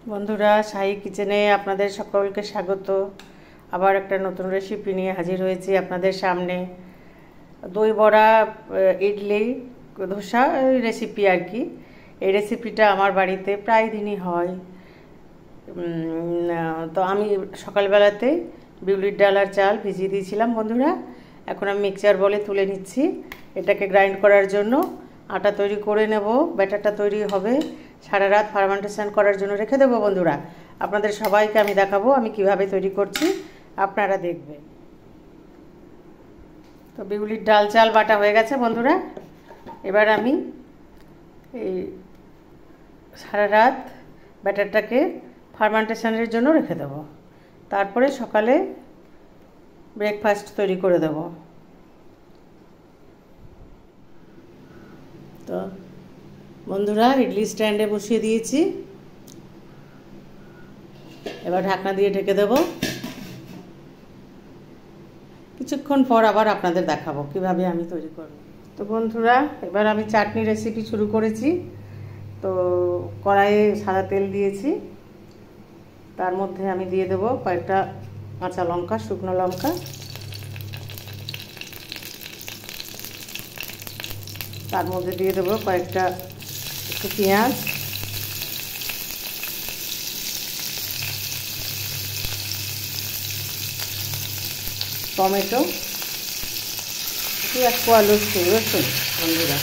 বন্ধুরা, শাহী কিচেনে আপনাদের সকলকে স্বাগত। আবার একটা নতুন রেসিপি নিয়ে হাজির হয়েছি আপনাদের সামনে। দই বড়া, ইডলি, ধোসা রেসিপি আর কি। এই রেসিপিটা আমার বাড়িতে প্রায় দিনই হয়। তো আমি সকালবেলাতে বিউলির ডাল আর চাল ভিজিয়ে দিয়েছিলাম বন্ধুরা। এখন আমি মিক্সচার বলে তুলে নিচ্ছি। এটাকে গ্রাইন্ড করার জন্য আটা তৈরি করে নেব। ব্যাটারটা তৈরি হবে, সারা রাত ফার্মেন্টেশন করার জন্য রেখে দেবো বন্ধুরা। আপনাদের সবাইকে আমি দেখাবো আমি কিভাবে তৈরি করছি, আপনারা দেখবেন। তো বিউলির ডাল চাল বাটা হয়ে গেছে বন্ধুরা। এবার আমি এই সারা রাত ব্যাটারটাকে ফার্মেন্টেশনের জন্য রেখে দেবো। তারপরে সকালে ব্রেকফাস্ট তৈরি করে দেব। তো বন্ধুরা, ইডলি স্ট্যান্ডে বসিয়ে দিয়েছি। এবার ঢাকনা দিয়ে ঢেকে দেব। কিছুক্ষণ পর আবার আপনাদের দেখাবো কিভাবে আমি তৈরি করব। তো বন্ধুরা, এবার আমি চাটনি রেসিপি শুরু করেছি। তো কড়াইয়ে সাদা তেল দিয়েছি, তার মধ্যে আমি দিয়ে দেবো কয়েকটা কাঁচা লঙ্কা, শুকনো লঙ্কা। তার মধ্যে দিয়ে দেবো কয়েকটা একটু পেঁয়াজ, টমেটো, এক কোয়া রসুন বন্ধুরা।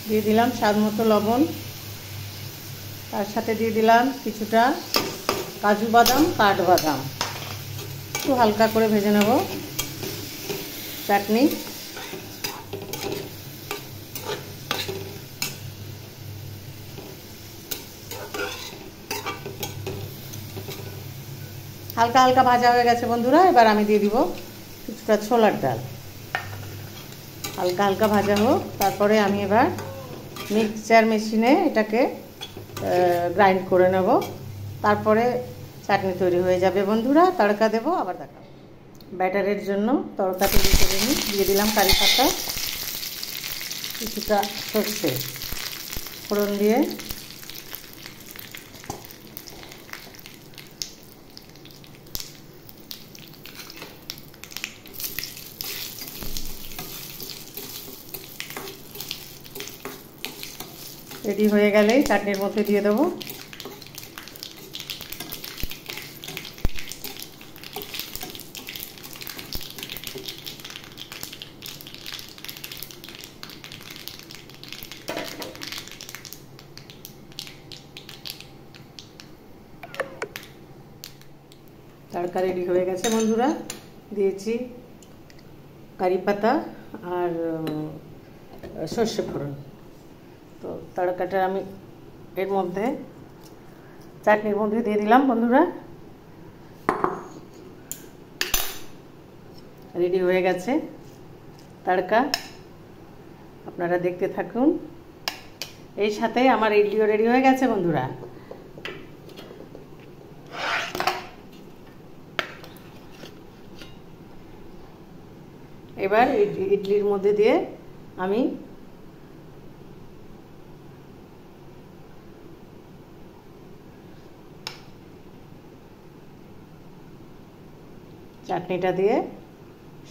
দিয়ে দিলাম স্বাদ মতো লবণ। তার সাথে দিয়ে দিলাম কিছুটা কাজু বাদাম, কাঠবাদাম। একটু হালকা করে ভেজে নেব চাটনি। হালকা হালকা ভাজা হয়ে গেছে বন্ধুরা। এবার আমি দিয়ে দিব কিছুটা ছোলার ডাল। হালকা হালকা ভাজা হোক, তারপরে আমি এবার মিক্সচার মেশিনে এটাকে গ্রাইন্ড করে নেব। তারপরে চাটনি তৈরি হয়ে যাবে বন্ধুরা। তড়কা দেব, আবার দেখাবো। ব্যাটারের জন্য তড়কা তৈরি করে নিই। দিয়ে দিলাম কারি পাতা, কিছুটা সর্ষে ফোড়ন দিয়ে রেডি হয়ে গেলেই চাটনির মধ্যে দিয়ে দেবো। তড়কা রেডি হয়ে গেছে বন্ধুরা। দিয়েছি কারি পাতা আর সর্ষে ফোড়ন। তো তড়কাটা আমি এর মধ্যে চাটনির মধ্যে দিয়ে দিলাম বন্ধুরা। রেডি হয়ে গেছে তড়কা, আপনারা দেখতে থাকুন। এই সাথে আমার ইডলিও রেডি হয়ে গেছে বন্ধুরা। এবার ইডলির মধ্যে দিয়ে আমি চাটনিটা দিয়ে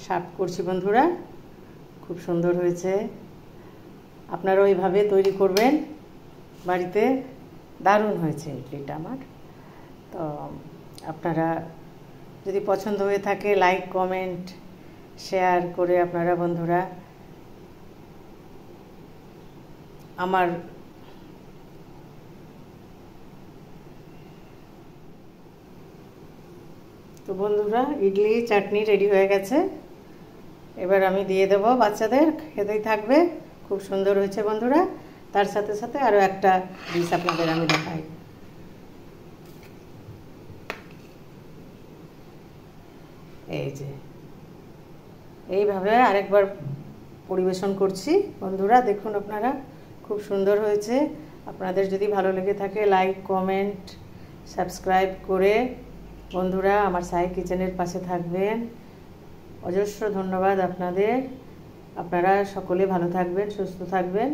সার্ভ করছি বন্ধুরা। খুব সুন্দর হয়েছে। আপনারা ওইভাবে তৈরি করবেন বাড়িতে। দারুণ হয়েছে ইডলিটা আমার। তো আপনারা যদি পছন্দ হয়ে থাকে লাইক, কমেন্ট, শেয়ার করে আপনারা বন্ধুরা আমার তো বন্ধুরা, ইডলি চাটনি রেডি হয়ে গেছে। এবার আমি দিয়ে দেব, বাচ্চাদের খেতেই থাকবে। খুব সুন্দর হয়েছে বন্ধুরা। তার সাথে সাথে আরও একটা ডিশ আপনাদের আমি দেখাই। এই যে এইভাবে আরেকবার পরিবেশন করছি বন্ধুরা। দেখুন আপনারা, খুব সুন্দর হয়েছে। আপনাদের যদি ভালো লেগে থাকে লাইক, কমেন্ট, সাবস্ক্রাইব করে বন্ধুরা আমার শাহী কিচেনের পাশে থাকবেন। অজস্র ধন্যবাদ আপনাদের। আপনারা সকলে ভালো থাকবেন, সুস্থ থাকবেন।